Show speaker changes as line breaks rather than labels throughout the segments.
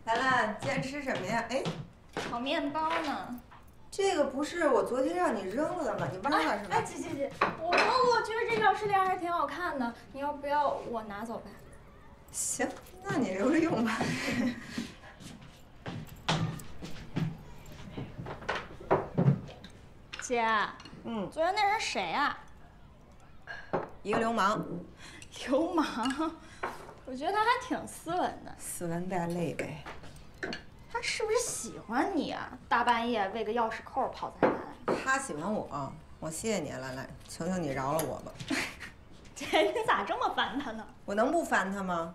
兰兰，今天吃什么呀？哎，
炒面包呢。
这个不是我昨天让你扔了的吗？你忘了是吧？
哎，姐，我觉得这条饰链还挺好看的，你要不要我拿走呗？
行，那你留着用吧。
姐，昨天那人谁啊？
一个流氓。
流氓？我觉得他还挺斯文的。
斯文带泪呗。
他是不是喜欢你啊？大半夜为个钥匙扣跑咱家来。
他喜欢我，我谢谢你，兰兰，求求你饶了我吧。
姐，你咋这么烦他呢？
我能不烦他吗？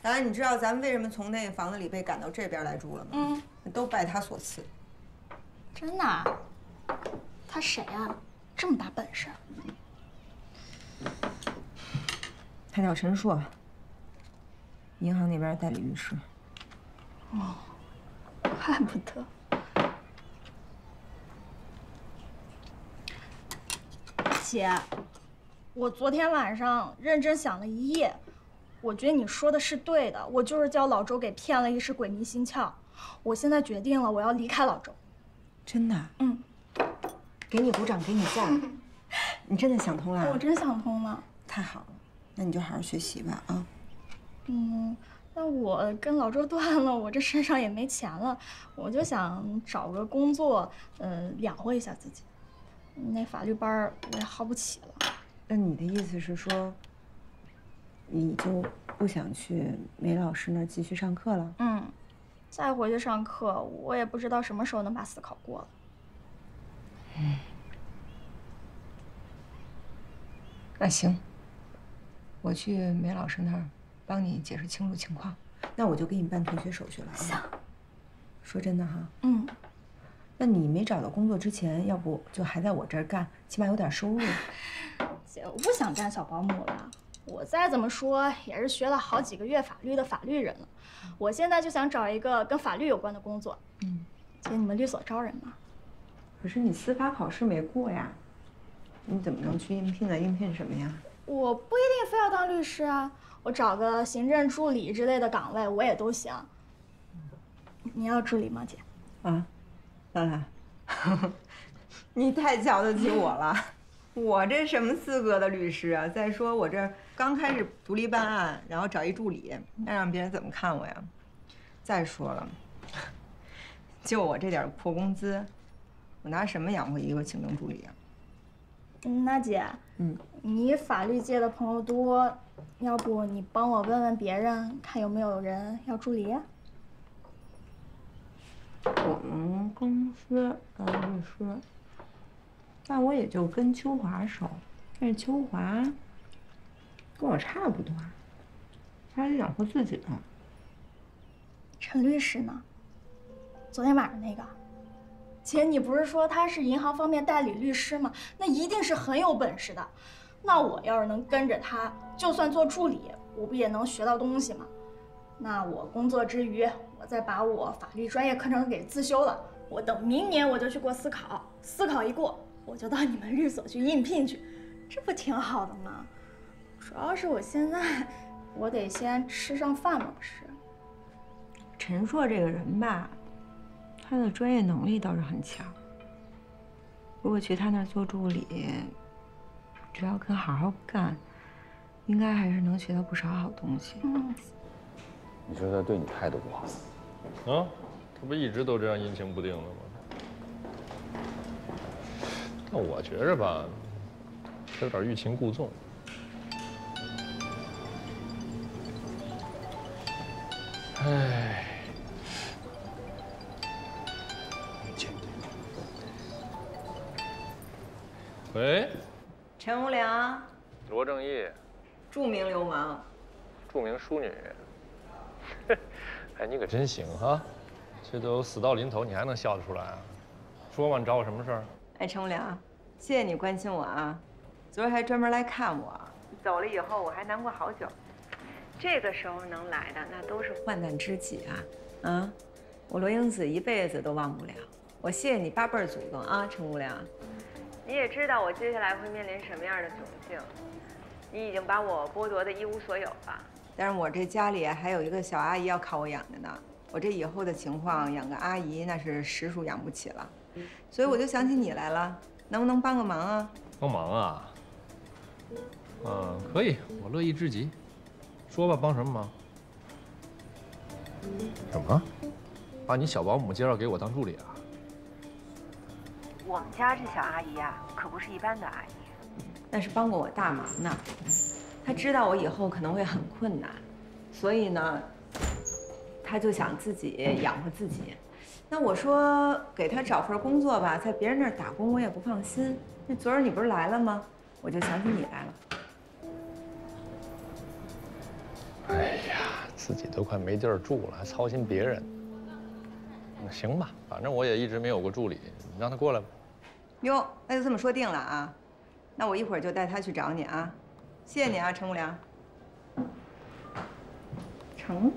兰兰，你知道咱们为什么从那个房子里被赶到这边来住了吗？都拜他所赐。
真的啊？他谁啊？这么大本事？
他叫陈硕，银行那边代理律师。
哦，怪不得。姐，我昨天晚上认真想了一夜，我觉得你说的是对的，我就是叫老周给骗了一时鬼迷心窍。我现在决定了，我要离开老周。
真的？给你鼓掌，给你赞。你真的想通了？
我真想通了。
太好了，那你就好好学习吧啊。
那我跟老周断了，我这身上也没钱了，我就想找个工作，养活一下自己。那法律班我也耗不起了。
那你的意思是说，你就不想去梅老师那儿继续上课了？
再回去上课，我也不知道什么时候能把司考过了。
那行，我去梅老师那儿帮你解释清楚情况。那我就给你办同学手续了啊。
行。
说真的哈。那你没找到工作之前，要不就还在我这儿干，起码有点收入。
姐，我不想干小保姆了。我再怎么说也是学了好几个月法律的法律人了。我现在就想找一个跟法律有关的工作。姐，你们律所招人吗？
可是你司法考试没过呀，你怎么能去应聘呢？应聘什么呀？我
不一定非要当律师啊，我找个行政助理之类的岗位我也都行。你要助理吗，姐？
啊，兰兰，你太瞧得起我了。我这什么资格的律师啊？再说我这刚开始独立办案，然后找一助理，那让别人怎么看我呀？再说了，就我这点破工资，我拿什么养活一个行政助理啊？
那姐，你法律界的朋友多，要不你帮我问问别人，看有没有人要助理？
我们公司的律师，那我也就跟秋华熟，但是秋华跟我差不多，他得养活自己呢。
陈律师呢？昨天晚上那个。姐，你不是说他是银行方面代理律师吗？那一定是很有本事的。那我要是能跟着他，就算做助理，我不也能学到东西吗？那我工作之余，我再把我法律专业课程给自修了。我等明年我就去过司考，司考一过，我就到你们律所去应聘去，这不挺好的吗？主要是我现在，我得先吃上饭嘛，不是？
陈硕这个人吧，他的专业能力倒是很强。如果去他那儿做助理，只要肯好好干，应该还是能学到不少好东西。
你说他对你态度不好？
啊，这不一直都这样阴晴不定的吗？但我觉着吧，他有点欲擒故纵。唉。喂，
陈无良，
罗正义，
著名流氓，
著名淑女。哎，你可真行哈！这都死到临头，你还能笑得出来啊？说吧，你找我什么事儿？
哎，陈无良，谢谢你关心我啊！昨儿还专门来看我，走了以后我还难过好久。这个时候能来的，那都是患难知己啊！啊，我罗英子一辈子都忘不了。我谢谢你八辈儿祖宗啊，陈无良。你也知道我接下来会面临什么样的窘境，你已经把我剥夺的一无所有了。但是我这家里还有一个小阿姨要靠我养着呢，我这以后的情况养个阿姨那是实属养不起了，所以我就想起你来了，能不能帮个忙啊？
帮忙啊？可以，我乐意至极。说吧，帮什么忙？什么？把你小保姆介绍给我当助理啊？
我们家这小阿姨呀，可不是一般的阿姨，那是帮过我大忙呢。她知道我以后可能会很困难，所以呢，她就想自己养活自己。那我说给她找份工作吧，在别人那儿打工我也不放心。那昨儿你不是来了吗？我就想起你来了。
哎呀，自己都快没地儿住了，还操心别人。那行吧，反正我也一直没有过助理，你让他过来吧。
哟，那就这么说定了啊。那我一会儿就带他去找你啊。谢谢你啊，陈无良。成，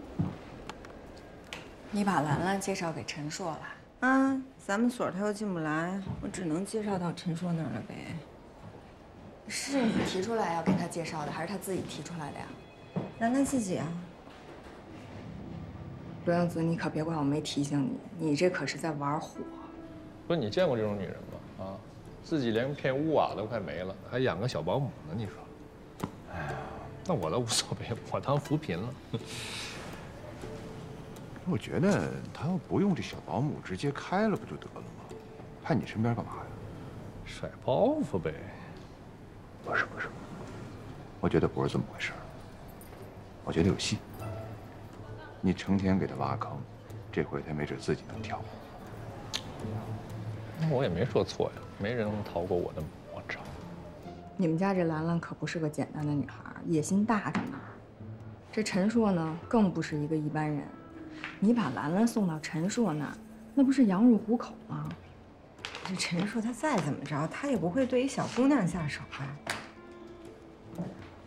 你把兰兰介绍给陈硕了？
啊，咱们所他又进不来，我只能介绍到陈硕那儿了呗。
是你提出来要给他介绍的，还是他自己提出来的呀？
兰兰自己啊。
罗英子，你可别怪我没提醒你，你这可是在玩火。
不是你见过这种女人吗？啊，自己连片屋瓦都快没了，还养个小保姆呢，你说？哎，那我倒无所谓，我当扶贫了。
我觉得他要不用这小保姆，直接开了不就得了吗？派你身边干嘛呀？
甩包袱呗。
不是，我觉得不是这么回事儿。我觉得有戏。你成天给他挖坑，这回他没准自己能跳。
那我也没说错呀，没人能逃过我的魔爪。
你们家这兰兰可不是个简单的女孩，野心大着呢。这陈硕呢，更不是一个一般人。你把兰兰送到陈硕那儿，那不是羊入虎口吗？
这陈硕他再怎么着，他也不会对一小姑娘下手啊。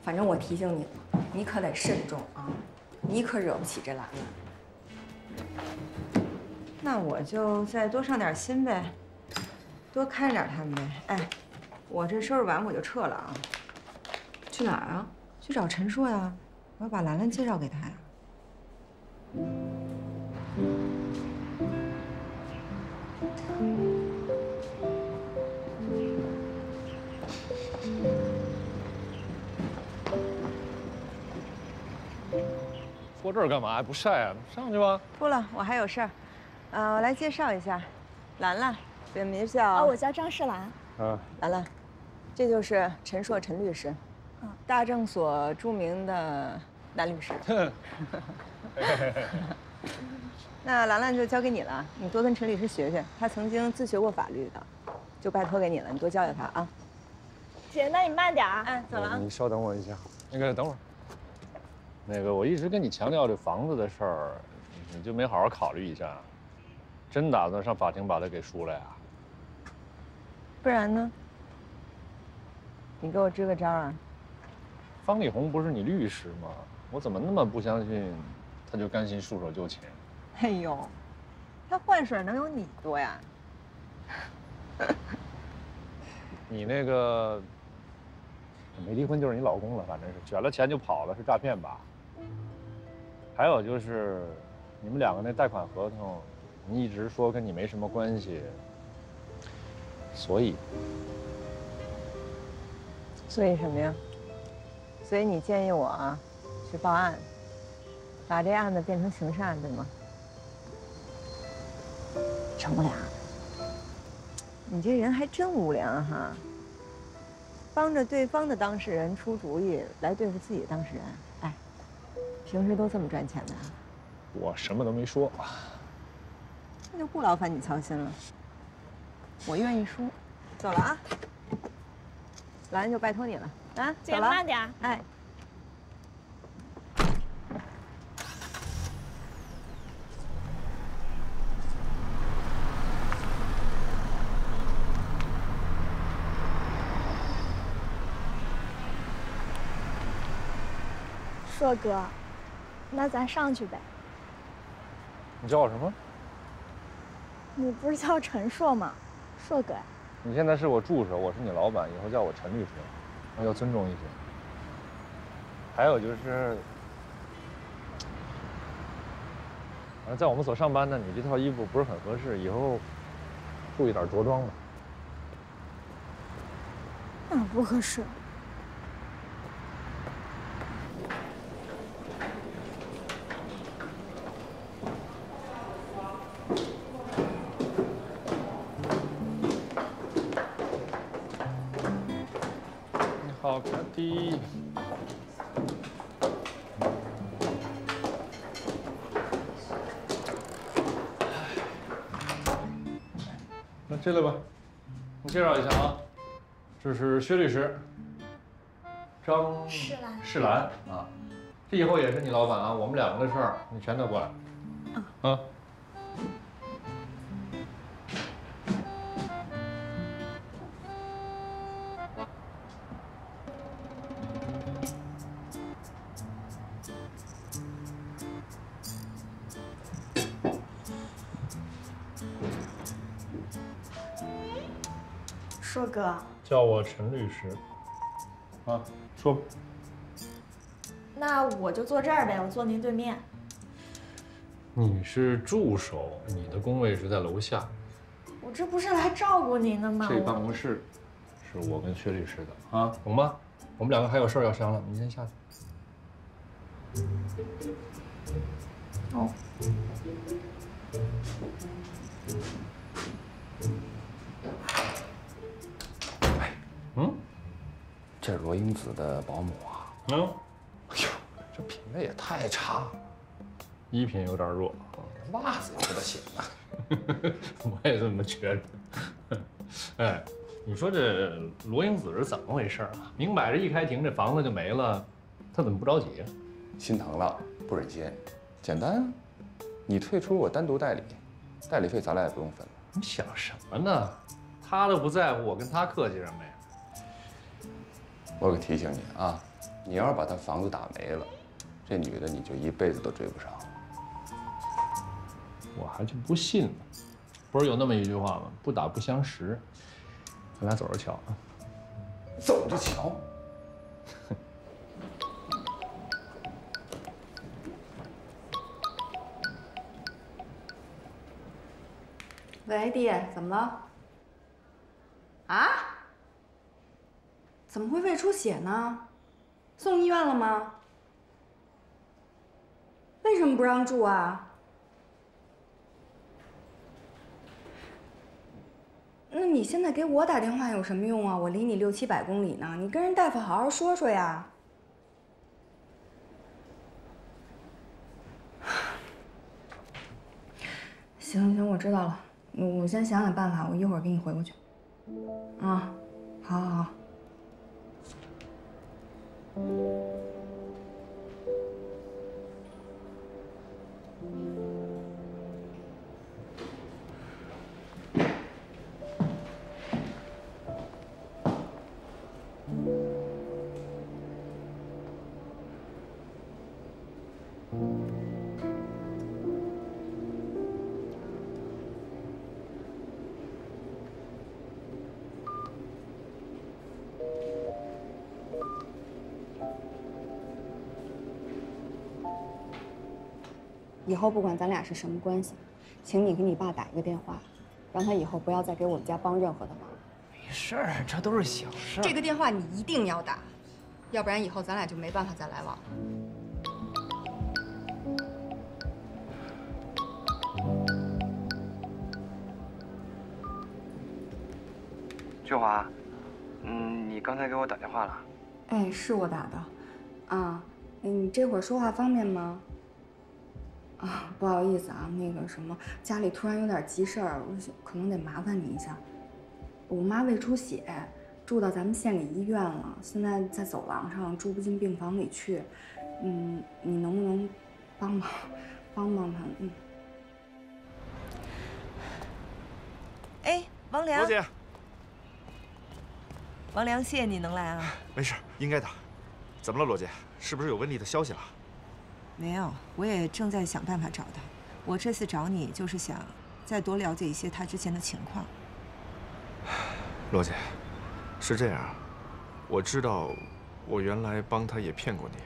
反正我提醒你了，你可得慎重啊，你可惹不起这兰兰。
那我就再多上点心呗，多看着点他们呗。哎，我这收拾完我就撤了啊。
去哪儿啊？
去找陈硕呀，我要把兰兰介绍给他呀。
坐这儿干嘛？还不晒啊？上去吧。
不了，我还有事儿。我来介绍一下，兰兰，本名叫……
我叫张世兰。
兰兰，这就是陈硕陈律师，大正所著名的男律师。那兰兰就交给你了，你多跟陈律师学学，他曾经自学过法律的，就拜托给你了，你多教教他啊。
姐，那你慢点啊。
哎，走了啊。
你稍等我一下。那个，等会儿。那个，我一直跟你强调这房子的事儿，你就没好好考虑一下？真打算上法庭把他给输了呀？
不然呢？你给我支个招啊！
方力宏不是你律师吗？我怎么那么不相信，他就甘心束手就擒？
哎呦，他换水能有你多呀？
你那个没离婚就是你老公了，反正是卷了钱就跑了，是诈骗吧？还有就是，你们两个那贷款合同，你一直说跟你没什么关系，所以
什么呀？所以你建议我啊，去报案，把这案子变成刑事案，对吗？陈无良，你这人还真无良哈！帮着对方的当事人出主意来对付自己的当事人，哎，平时都这么赚钱的啊？
我什么都没说。
那就不劳烦你操心了，我愿意输。走了啊，兰就拜托你了啊，
姐，
走了，
慢点。
哎。
硕哥，那咱上去呗。
你叫我什么？
你不是叫陈硕吗？硕哥。
你现在是我助手，我是你老板，以后叫我陈律师，要尊重一些。还有就是，反正在我们所上班呢，你这套衣服不是很合适，以后注意点着装吧。
哪不合适？
你好，凯蒂。那进来吧，我介绍一下啊，这是薛律师，张世兰啊，这以后也是你老板啊，我们两个的事儿你全都过来。啊。
硕哥，
叫我陈律师。啊，说吧。
那我就坐这儿呗，我坐您对面。
你是助手，你的工位是在楼下。
我这不是来照顾您的吗？
这办公室是我跟薛律师的啊，懂吗？我们两个还有事儿要商量，你先下去。
哦。
这是罗英子的保姆啊。
哎呦，
这品味也太差了，
衣品有点弱，
袜子也不得行啊。
我也这么觉着。哎，你说这罗英子是怎么回事啊？明摆着一开庭这房子就没了，她怎么不着急啊？
心疼了，不忍心。简单啊，你退出我单独代理，代理费咱俩也不用分了。
你想什么呢？她都不在乎，我跟她客气什么呀？
我可提醒你啊，你要是把她房子打没了，这女的你就一辈子都追不上。
我还就不信呢。不是有那么一句话吗？不打不相识。咱俩走着瞧啊。
走着瞧。
喂，弟，怎么了？啊？怎么会胃出血呢？送医院了吗？为什么不让住啊？那你现在给我打电话有什么用啊？我离你600、700公里呢，你跟人大夫好好说说呀。行行，我知道了，我先想想办法，我一会儿给你回过去。啊，好好好。以后不管咱俩是什么关系，请你给你爸打一个电话，让他以后不要再给我们家帮任何的忙。
没事儿，这都是小事儿。
这个电话你一定要打，要不然以后咱俩就没办法再来往了。
秋华，你刚才给我打电话了？
哎，是我打的。啊，你这会儿说话方便吗？啊，不好意思啊，那个什么，家里突然有点急事儿，我可能得麻烦你一下。我妈胃出血，住到咱们县里医院了，现在在走廊上，住不进病房里去。你能不能帮她？
哎，王良。
罗姐。
王良，谢谢你能来啊。
没事，应该的。怎么了，罗姐？是不是有温丽的消息了？
没有，我也正在想办法找他。我这次找你就是想再多了解一些他之前的情况。
罗姐，是这样，我知道我原来帮他也骗过你，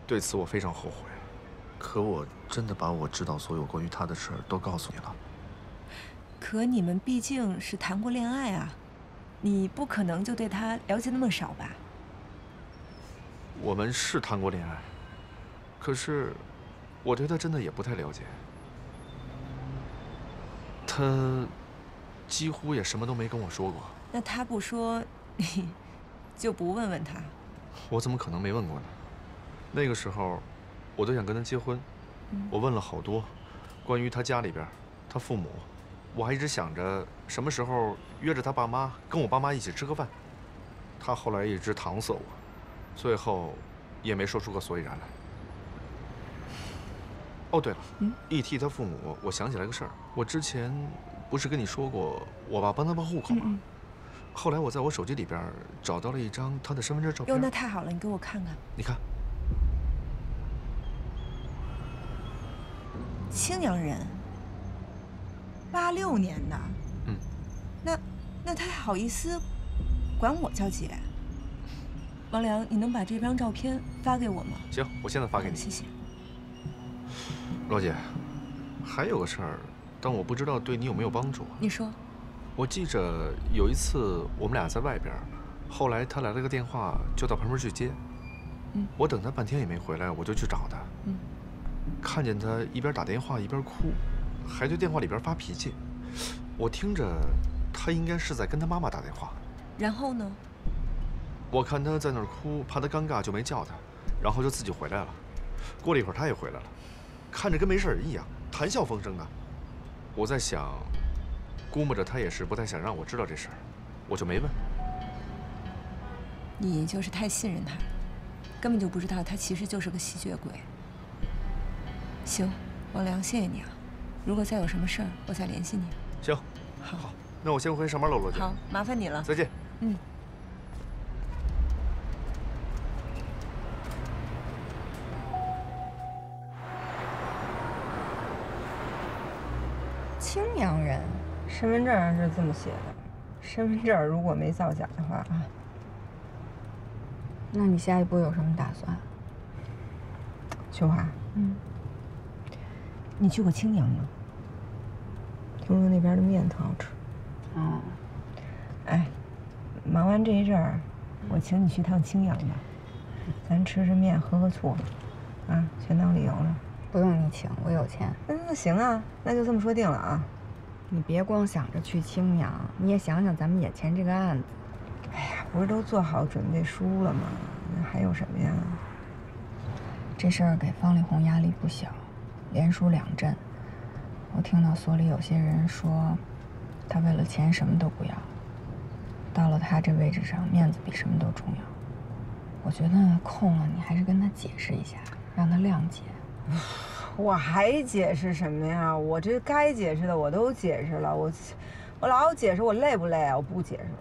对此我非常后悔。可我真的把我知道所有关于他的事儿都告诉你了。
可你们毕竟是谈过恋爱啊，你不可能就对他了解那么少吧？
我们是谈过恋爱，可是我对他真的也不太了解。他几乎也什么都没跟我说过。
那他不说，你就不问问他？
我怎么可能没问过呢？那个时候，我都想跟他结婚，我问了好多，关于他家里边，他父母，我还一直想着什么时候约着他爸妈跟我爸妈一起吃个饭。他后来一直搪塞我，最后也没说出个所以然来。哦，对了，一提他父母，我想起来个事儿，我之前不是跟你说过，我爸帮他办户口吗？后来我在我手机里边找到了一张他的身份证照片。
哟，那太好了，你给我看看。
你看，
青阳人，86年的。那他还好意思管我叫姐？王良，你能把这张照片发给我吗？
行，我现在发给你。
谢谢。
罗姐，还有个事儿，但我不知道对你有没有帮助。
你说。
我记着有一次我们俩在外边，后来他来了个电话，就到旁边去接。我等他半天也没回来，我就去找他。看见他一边打电话一边哭，还对电话里边发脾气。我听着，他应该是在跟他妈妈打电话。
然后呢？
我看他在那儿哭，怕他尴尬，就没叫他，然后就自己回来了。过了一会儿，他也回来了，看着跟没事人一样，谈笑风生的。我在想，估摸着他也是不太想让我知道这事儿，我就没问。
你就是太信任他，根本就不知道他其实就是个吸血鬼。行，王良，谢谢你啊。如果再有什么事儿，我再联系你。
行，好，那我先回去上班了，罗姐。
好，麻烦你了。
再见。
青阳人，身份证上是这么写的。身份证如果没造假的话啊。
那你下一步有什么打算？
秋华，你去过青阳吗？听说那边的面特好吃。哎，忙完这一阵儿，我请你去趟青阳吧，咱吃吃面，喝喝醋，啊，全当旅游了。
不用你请，我有钱。
那行啊，那就这么说定了啊。
你别光想着去青阳，你也想想咱们眼前这个案子。
哎呀，不是都做好准备书了吗？那还有什么呀？
这事儿给方力宏压力不小，连输2阵。我听到所里有些人说，他为了钱什么都不要。到了他这位置上，面子比什么都重要。我觉得空了，你还是跟他解释一下，让他谅解。
我还解释什么呀？我这该解释的我都解释了，我老解释，我累不累啊？我不解释了。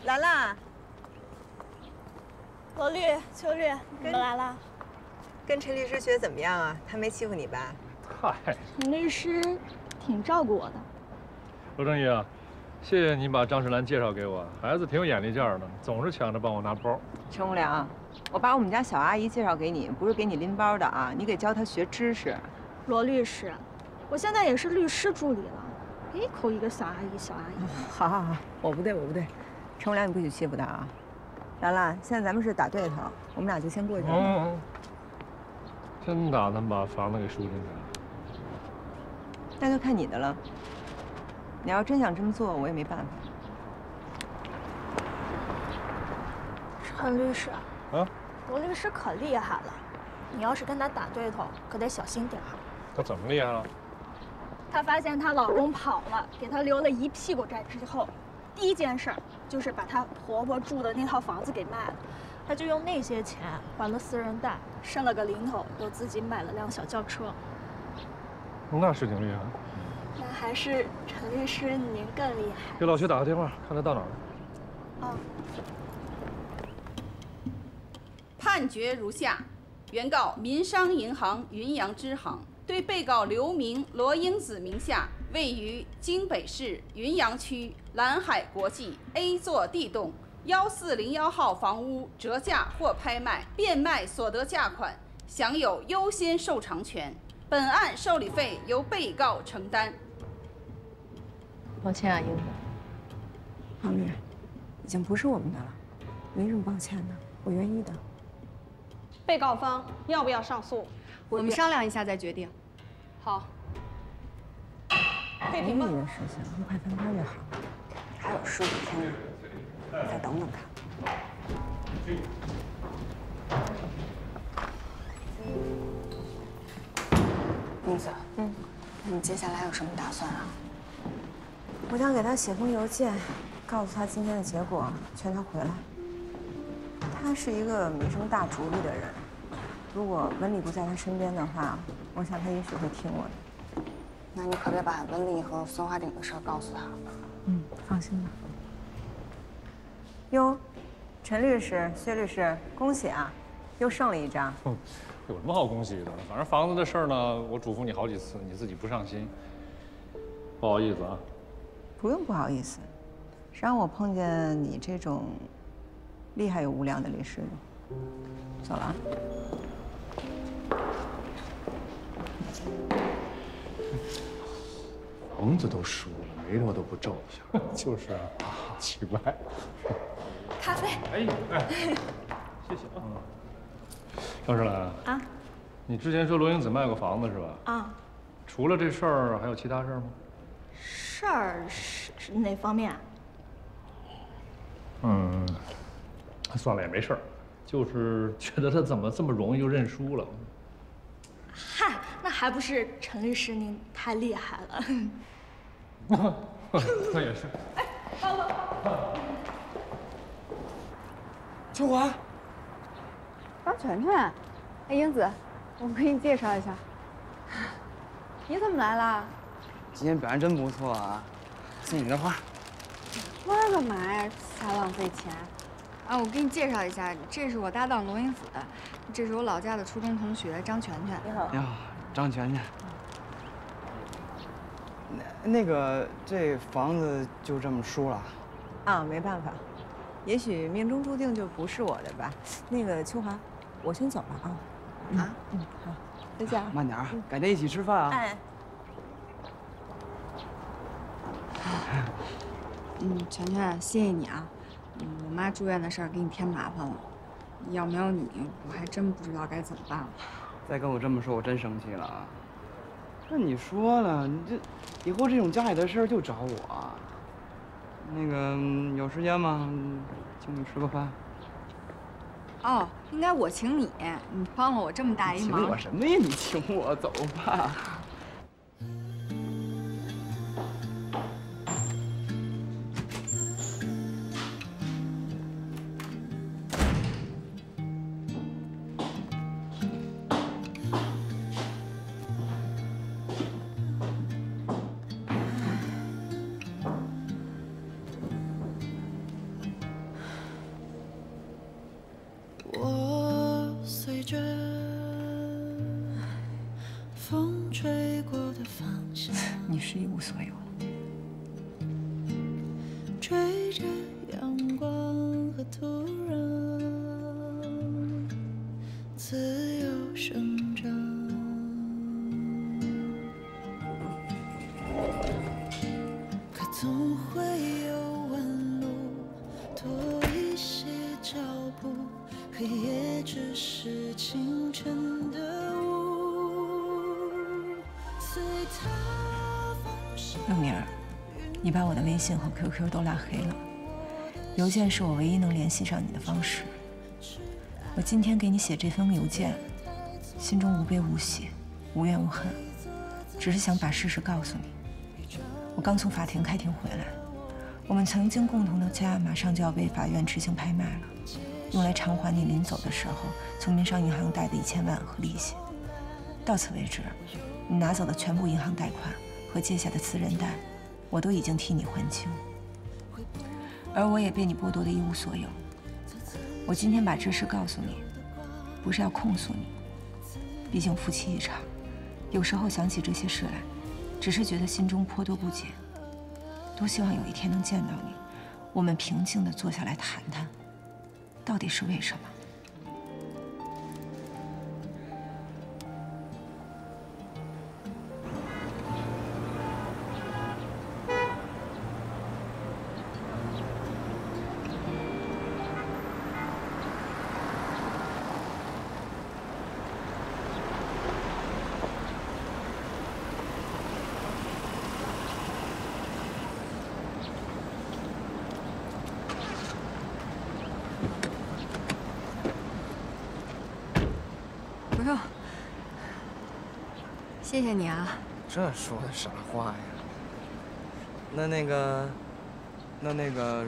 来啦，
罗律、秋律，你们来了。
跟陈律师学怎么样啊？他没欺负你吧？
嗨，
陈律师挺照顾我的。
罗正义啊，谢谢你把张世兰介绍给我，孩子挺有眼力劲儿的，总是抢着帮我拿包。
陈无良，我把我们家小阿姨介绍给你，不是给你拎包的啊，你给教她学知识。
罗律师，我现在也是律师助理了，别一口一个小阿姨，小阿姨。
好好好，我不对，我不对。陈无良，你不许欺负他啊！兰兰，现在咱们是打对头，我们俩就先过去。
真打算把房子给输进去？
那就看你的了。你要真想这么做，我也没办法。
陈律师，
啊，
罗律师可厉害了，你要是跟他打对头，可得小心点儿。
他怎么厉害了？
她发现她老公跑了，给她留了一屁股债之后，第一件事就是把她婆婆住的那套房子给卖了，他就用那些钱还了私人贷，剩了个零头，又自己买了辆小轿车。
那是挺厉害。
那还是陈律师您更厉害。
给老薛打个电话，看他到哪儿了。
哦。
判决如下：原告民商银行云阳支行对被告刘明、罗英子名下位于京北市云阳区蓝海国际 A 座 D 栋1401号房屋折价或拍卖、变卖所得价款，享有优先受偿权。本案受理费由被告承担。
抱歉啊，英子。
王律，已经不是我们的了，没什么抱歉的，我愿意的。
被告方要不要上诉？
我们商量一下再决定。
好。
可以评吧。你的事情越快翻篇越好，还有15天呢，你再等等看。英子，你接下来有什么打算啊？我想给他写封邮件，告诉他今天的结果，劝他回来。他是一个没什么大主意的人，如果文理不在他身边的话，我想他也许会听我的。那你可别把文理和孙华鼎的事告诉他。放心吧。哟，陈律师、薛律师，恭喜啊，又胜了一仗。
有什么好恭喜的？反正房子的事儿呢，我嘱咐你好几次，你自己不上心，不好意思啊。
不用不好意思，谁让我碰见你这种厉害又无良的律师的。走了啊。
房子都输了，眉头都不皱一下。
就是啊，奇怪。
咖啡。
哎，谢谢啊。张世兰啊，你之前说罗英子卖过房子是吧？
啊。
除了这事儿，还有其他事儿吗？
事儿是哪方面？
算了，也没事儿，就是觉得他怎么这么容易就认输了。
嗨，那还不是陈律师您太厉害了。
那也是。
哎，好了。
秋华。
张全全，哎，英子，我给你介绍一下。你怎么来了？
今天表现真不错啊，送你的花。
花干嘛呀？瞎浪费钱。啊，我给你介绍一下，这是我搭档罗英子，这是我老家的初中同学张全全。你好。
你好，张全全。那个，这房子就这么输了？
啊，没办法，也许命中注定就不是我的吧。那个秋华，我先走了啊。
啊？
好，再见。
慢点啊，改天一起吃饭啊。
哎。全全，谢谢你啊。我妈住院的事儿给你添麻烦了，要没有你，我还真不知道该怎么办了。
再跟我这么说，我真生气了啊。那你说了，你这以后这种家里的事儿就找我。那个有时间吗？请你吃个饭。
哦，应该我请你，你帮了我这么大一忙。
请我什么呀？你请我，走吧。
你是一无所有了。
追着阳光和土壤，自由生长。可总会有弯路，多一些脚步，黑夜只是清晨的雾，随它。
六明儿，你把我的微信和 QQ 都拉黑了，邮件是我唯一能联系上你的方式。我今天给你写这封邮件，心中无悲无喜，无怨无恨，只是想把事实告诉你。我刚从法庭开庭回来，我们曾经共同的家马上就要被法院执行拍卖了。
用来偿还你临走的时候从民商银行贷的1000万和利息。到此为止，你拿走的全部银行贷款和借下的私人贷，我都已经替你还清，而我也被你剥夺的一无所有。我今天把这事告诉你，不是要控诉你，毕竟夫妻一场，有时候想起这些事来，只是觉得心中颇多不解。多希望有一天能见到你，我们平静地坐下来谈谈，到底是为什么？
不用，谢谢你啊。
这说的啥话呀？那个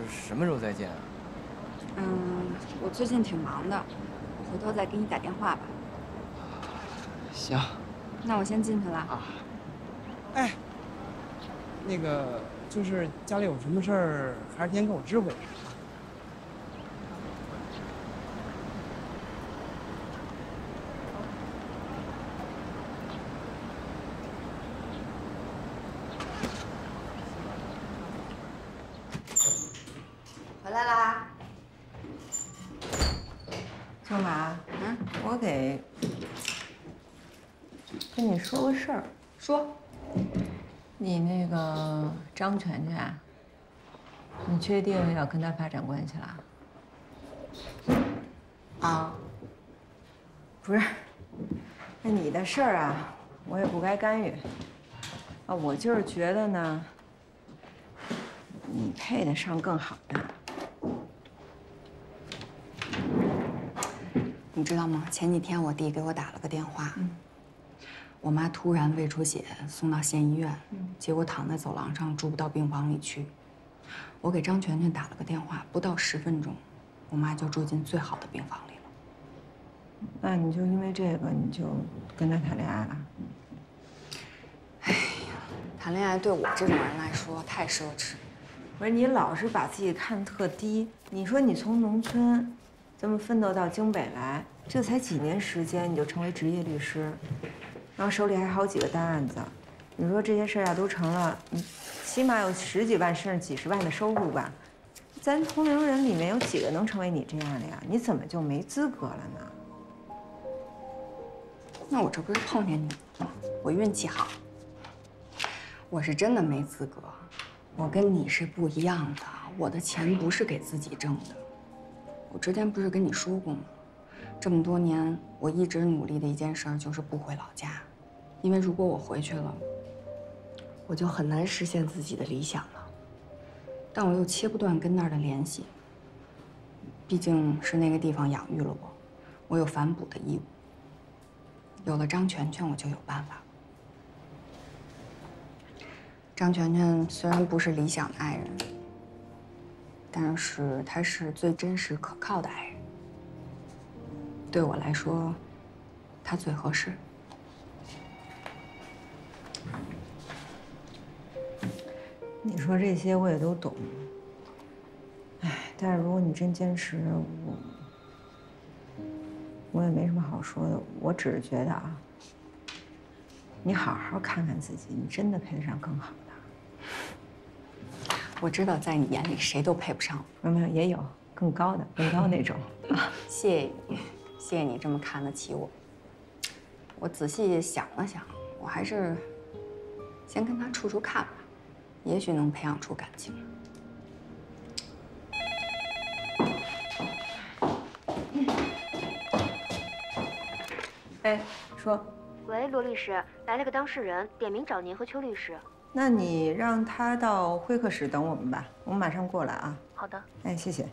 什么时候再见啊？
我最近挺忙的，我回头再给你打电话吧。
行。
那我先进去了啊。
哎，那个就是家里有什么事儿，还是先跟我知会一声。
回来啦，舅妈。我得跟你说个事儿。
说。
你那个张全全，你确定要跟他发展关系了？啊？不是，那你的事儿啊，我也不该干预。啊，我就是觉得呢，你配得上更好的。
你知道吗？前几天我弟给我打了个电话，我妈突然胃出血，送到县医院，结果躺在走廊上，住不到病房里去。我给张全全打了个电话，不到10分钟，我妈就住进最好的病房里了。
那你就因为这个，你就跟他谈恋爱了？
哎呀，谈恋爱对我这种人来说太奢侈。
不是，你老是把自己看得特低。你说你从农村这么奋斗到京北来，这才几年时间，你就成为职业律师，然后手里还好几个单案子。你说这些事儿要都成了，你起码有10几万甚至几10万的收入吧？咱同龄人里面有几个能成为你这样的呀？你怎么就没资格了呢？
那我这不是碰见你了，我运气好。我是真的没资格，我跟你是不一样的，我的钱不是给自己挣的。我之前不是跟你说过吗？这么多年，我一直努力的一件事就是不回老家，因为如果我回去了，我就很难实现自己的理想了。但我又切不断跟那儿的联系，毕竟是那个地方养育了我，我有反哺的义务。有了张全全，我就有办法。张全全虽然不是理想的爱人，但是他是最真实可靠的爱人。对我来说，他最合适。
你说这些我也都懂，哎，但是如果你真坚持，我也没什么好说的。我只是觉得啊，你好好看看自己，你真的配得上更好的。
我知道，在你眼里谁都配不上我。
没有，也有更高的，更高那种。
谢谢你，谢谢你这么看得起我。我仔细想了想，我还是先跟他处处看吧，也许能培养出感情。
哎，说。
喂，罗律师，来了个当事人，点名找您和邱律师。
那你让他到会客室等我们吧，我们马上过来啊。
好的。
哎，谢谢。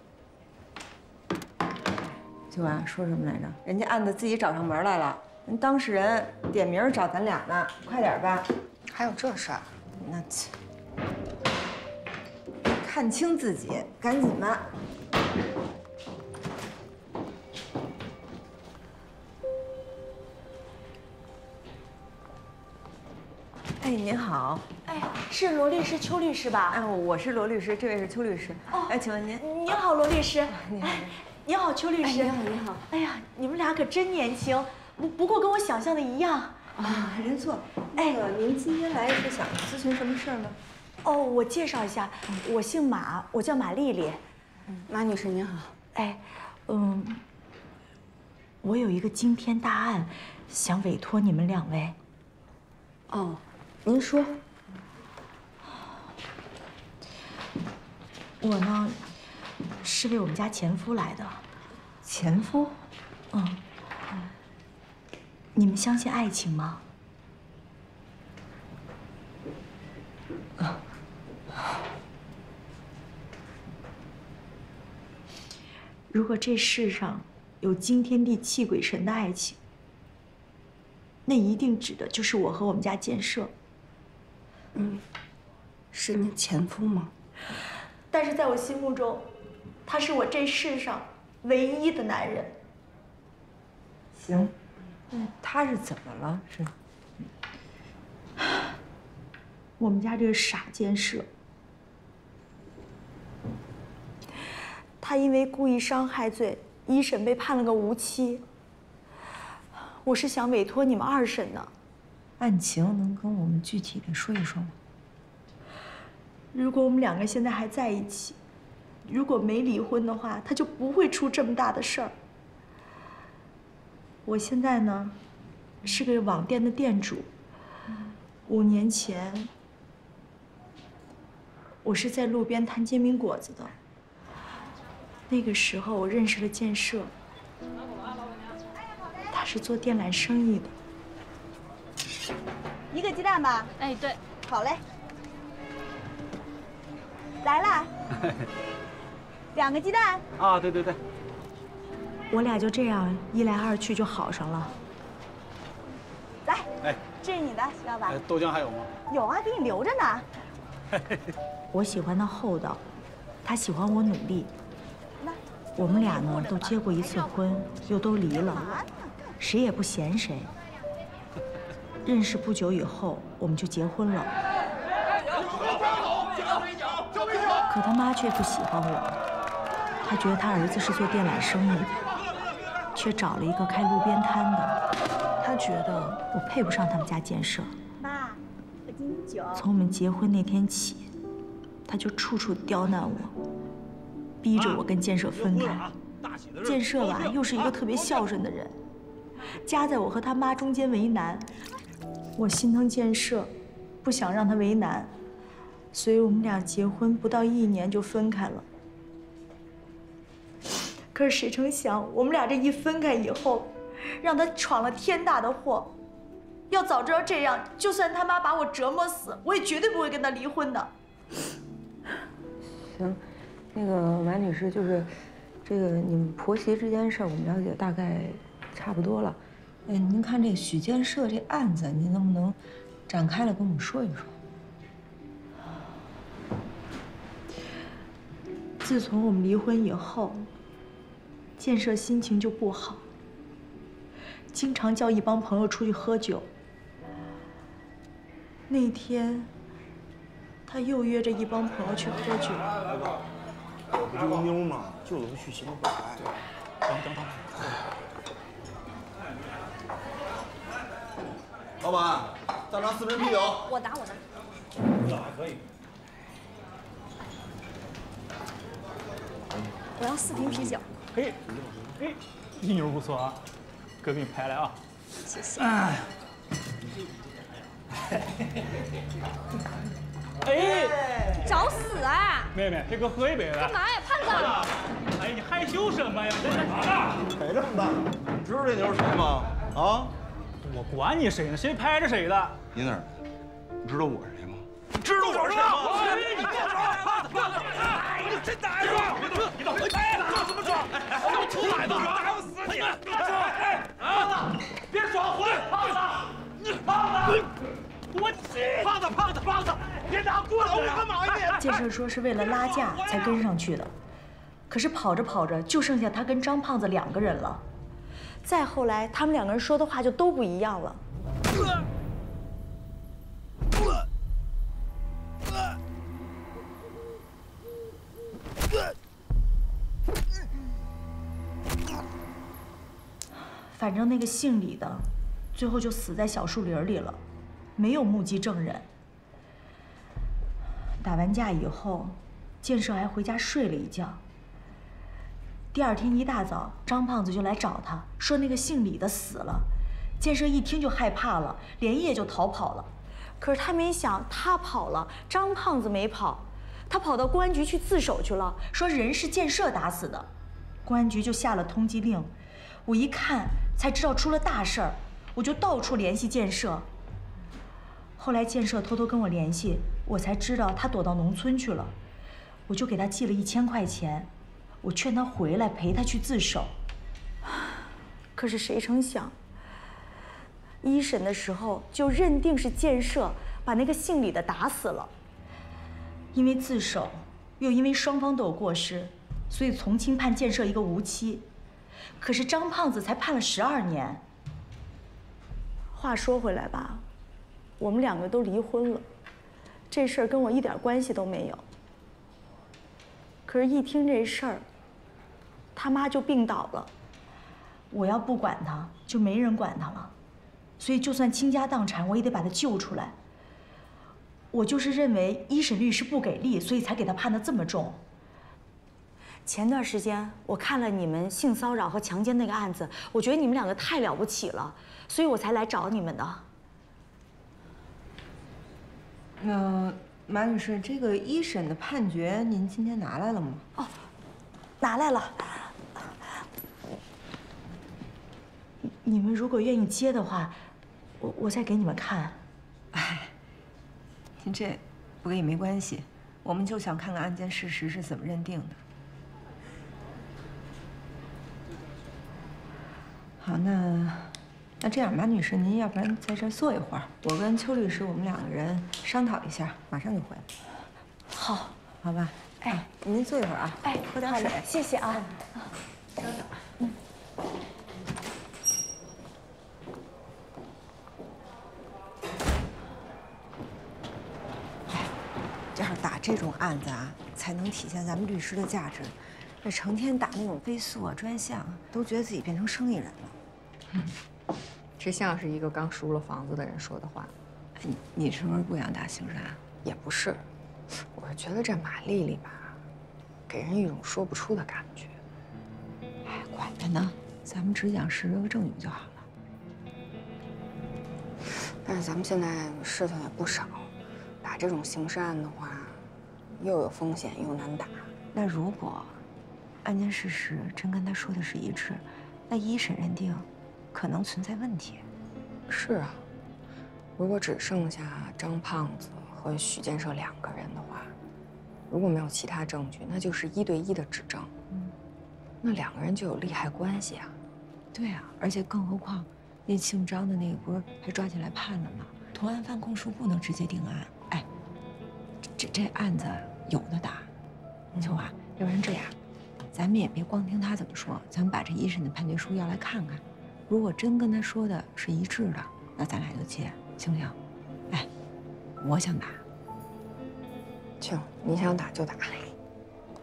秋娃说什么来着？人家案子自己找上门来了，人当事人点名找咱俩呢，快点吧。
还有这事儿？
那看清自己，赶紧吧。您好。
哎，是罗律师、邱律师吧？
哎，我是罗律师，这位是邱律师。
哦，
哎，请问您？
您好，罗律师。
你好。
您好，邱律师。
你好，你好。
哎呀，你们俩可真年轻，不过跟我想象的一样。
啊，您坐。那个，您今天来是想咨询什么事儿吗？
哦，我介绍一下，我姓马，我叫马丽丽。
马女士您好。
哎，我有一个惊天大案，想委托你们2位。
哦，您说。
我呢，是为我们家前夫来的。
前夫？
你们相信爱情吗？如果这世上有惊天地泣鬼神的爱情，那一定指的就是我和我们家建设。
是您前夫吗？
但是在我心目中，他是我这世上唯一的男人。
行，他是怎么了？是？
我们家这个傻建设，他因为故意伤害罪，1审被判了个无期。我是想委托你们2审呢。
案情能跟我们具体的说一说吗？
如果我们2个现在还在一起，如果没离婚的话，他就不会出这么大的事儿。我现在呢，是个网店的店主。5年前，我是在路边摊煎饼果子的。那个时候，我认识了建设，他是做电缆生意的。
1个鸡蛋吧。
哎，对，
好嘞。来啦，2个鸡蛋。
啊，对对对。
我俩就这样1来2去就好上了。
来，
哎，
这是你的，要吧？
豆浆还有吗？
有啊，给你留着呢。
我喜欢他厚道，他喜欢我努力。我们俩呢都结过1次婚，又都离了，谁也不嫌谁。认识不久以后，我们就结婚了。可他妈却不喜欢我，他觉得他儿子是做电缆生意的，却找了一个开路边摊的。他觉得我配不上他们家建设。
妈，喝金酒。
从我们结婚那天起，他就处处刁难我，逼着我跟建设分开。建设吧，又是一个特别孝顺的人，夹在我和他妈中间为难。我心疼建设，不想让他为难。所以我们俩结婚不到1年就分开了。可是谁成想，我们俩这一分开以后，让他闯了天大的祸。要早知道这样，就算他妈把我折磨死，我也绝对不会跟他离婚的。
行，那个马女士，就是这个你们婆媳之间事儿，我们了解大概差不多了。您看这许建设这案子，您能不能展开了跟我们说一说？
自从我们离婚以后，建设心情就不好，经常叫一帮朋友出去喝酒。那天，他又约着一帮朋友去喝酒。
我不就是妞吗？就是不去行动不来。等。老板，大肠4瓶啤酒。
我拿。
那还可以。
我要4瓶啤酒。
嘿，一妞不错啊，哥给你拍来啊。
谢谢。
哎，
找死啊！
妹妹，陪哥喝一杯来。
干嘛呀，胖子？
哎，你害羞什么呀？拍这么大，你知道这妞是谁吗？啊？我管你谁呢？谁拍着谁的？
你哪儿？你知道我是谁吗？
知道我是谁吗？你干啥？你真打呀！你倒回去！装什么装？要出来吧！打我死你！别装！啊！别装混！胖子！我气！胖子！别拿过来！我干嘛呀？
建设说是为了拉架才跟上去的，可是跑着跑着就剩下他跟张胖子2个人了。再后来，他们2个人说的话就都不一样了。反正那个姓李的，最后就死在小树林里了，没有目击证人。打完架以后，建设还回家睡了一觉。第二天一大早，张胖子就来找他，说那个姓李的死了。建设一听就害怕了，连夜就逃跑了。可是他没想，他跑了，张胖子没跑，他跑到公安局去自首去了，说人是建设打死的。公安局就下了通缉令。我一看才知道出了大事儿，我就到处联系建设。后来建设偷偷跟我联系，我才知道他躲到农村去了，我就给他寄了1000块钱，我劝他回来陪他去自首。可是谁成想，一审的时候就认定是建设把那个姓李的打死了。因为自首，又因为双方都有过失，所以从轻判建设一个无期。可是张胖子才判了12年。话说回来吧，我们2个都离婚了，这事儿跟我一点关系都没有。可是，一听这事儿，他妈就病倒了，我要不管他，就没人管他了。所以，就算倾家荡产，我也得把他救出来。我就是认为一审律师不给力，所以才给他判得这么重。前段时间我看了你们性骚扰和强奸那个案子，我觉得你们2个太了不起了，所以我才来找你们的。
马女士，这个一审的判决您今天拿来了吗？
哦，拿来了。你们如果愿意接的话，我再给你们看。
哎，您这不给也没关系，我们就想看看案件事实是怎么认定的。好，那这样，马女士，您要不然在这儿坐一会儿，我跟邱律师我们2个人商讨一下，马上就回来。
好，
好吧。哎，您坐一会儿啊。
哎，
喝点水。
谢谢啊。
稍等。这样打这种案子啊，才能体现咱们律师的价值。这成天打那种飞诉啊、专项啊，都觉得自己变成生意人了。
这像是一个刚赎了房子的人说的话。
你是不是不想打刑事案？
也不是，我是觉得这马丽丽吧，给人一种说不出的感觉。
哎，管他呢，咱们只讲事实和证据就好了。
但是咱们现在事情也不少，打这种刑事案的话，又有风险又难打。
那如果案件事实真跟他说的是一致，那一审认定可能存在问题。
是啊，如果只剩下张胖子和许建设2个人的话，如果没有其他证据，那就是1对1的指证。那2个人就有利害关系啊。
对啊，而且更何况那姓张的那个不是还抓起来判了吗？同案犯控诉不能直接定案。哎，这案子有的打。秋华，要不然这样，咱们也别光听他怎么说，咱们把这一审的判决书要来看看。如果真跟他说的是一致的，那咱俩就接，行不行？哎，我想打。
行，你想打就打。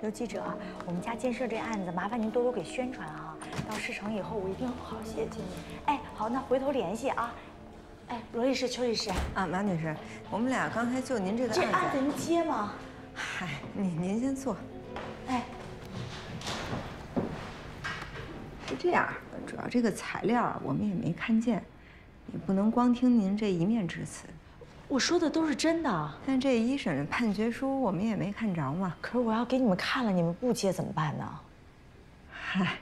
刘记者，我们家建设这案子，麻烦您多多给宣传啊！到事成以后，我一定好好谢谢您。哎，好，那回头联系啊。哎，罗律师、邱律师
啊，马女士，我们俩刚才就您这个案子，
这案子您接吗？
嗨，您先坐。
哎，
是这样，主要这个材料我们也没看见，也不能光听您这一面之词。
我说的都是真的。
但这一审的判决书我们也没看着嘛。
可是我要给你们看了，你们不接怎么办呢？
嗨，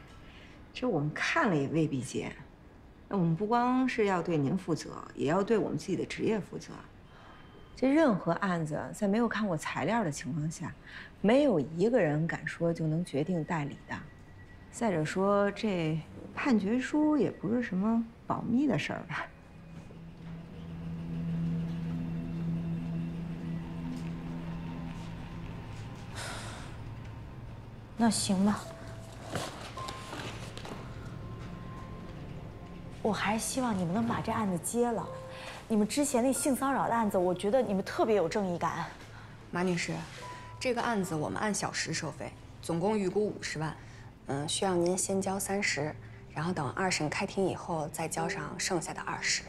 这我们看了也未必接。那我们不光是要对您负责，也要对我们自己的职业负责。这任何案子在没有看过材料的情况下，没有一个人敢说就能决定代理的。再者说，这判决书也不是什么保密的事儿吧？
那行吧，我还是希望你们能把这案子接了。你们之前那性骚扰的案子，我觉得你们特别有正义感。
马女士，这个案子我们按小时收费，总共预估50万。需要您先交30，
然后等2审开庭以后再交上剩下的20。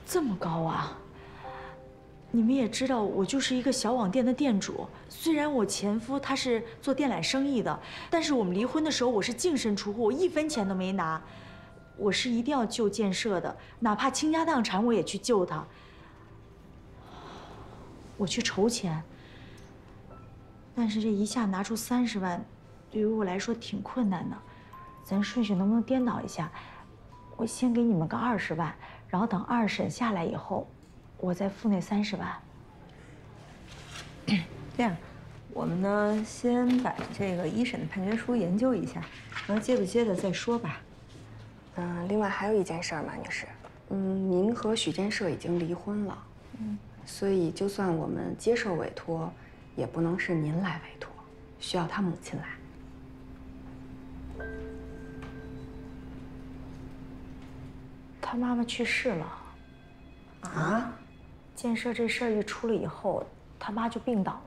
这么高啊！你们也知道，我就是一个小网店的店主。虽然我前夫他是做电缆生意的，但是我们离婚的时候我是净身出户，我1分钱都没拿。我是一定要救建设的，哪怕倾家荡产我也去救他。我去筹钱，但是这一下拿出30万，对于我来说挺困难的。咱顺序能不能颠倒一下？我先给你们个20万，然后等2审下来以后，我再付那30万。
这样，我们呢先把这个1审的判决书研究一下，然后接不接的再说吧。
另外还有一件事儿，马女士，您和许建设已经离婚了，所以就算我们接受委托，也不能是您来委托，需要他母亲来。
他妈妈去世了。啊？建设这事儿一出了以后，他妈就病倒了。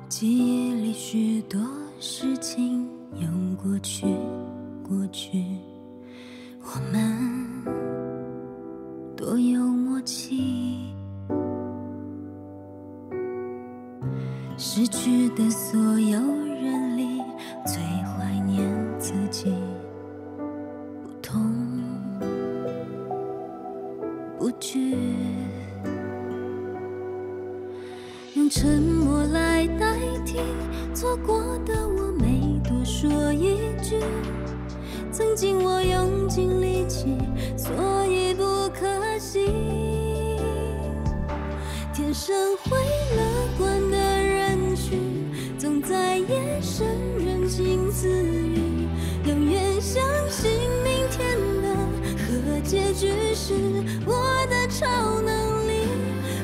记忆里许多事情用过去，我们多有默契。失去的所有人里，最怀念自己，不痛不惧。用沉默来代替错过的我，没多说一句。曾经我用尽力气，所以不可惜。天生会乐观的人群，总在夜深人静自语，永远相信明天的和结局是我的超能力。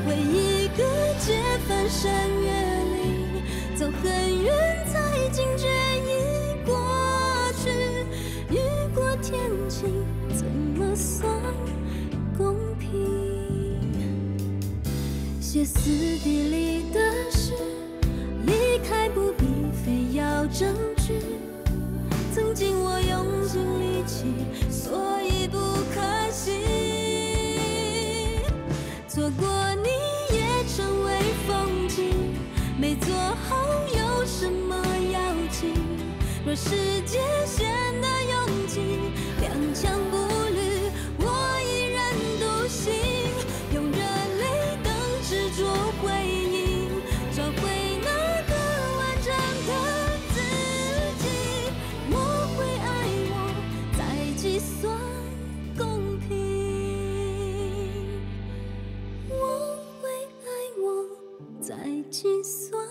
为一个解翻山越岭，走很远才惊觉已过去。雨过天晴，怎么算公平？歇斯底里的事，离开不必非要证据。曾经我用尽力气，所以不可惜。错过你也成为风景，没做好有什么要紧？若世界显得拥挤，踉跄步履，我依然独行。用热泪等执着回应，找回那个完整的自己。我会爱我，再计算公平。我会爱我，再计算。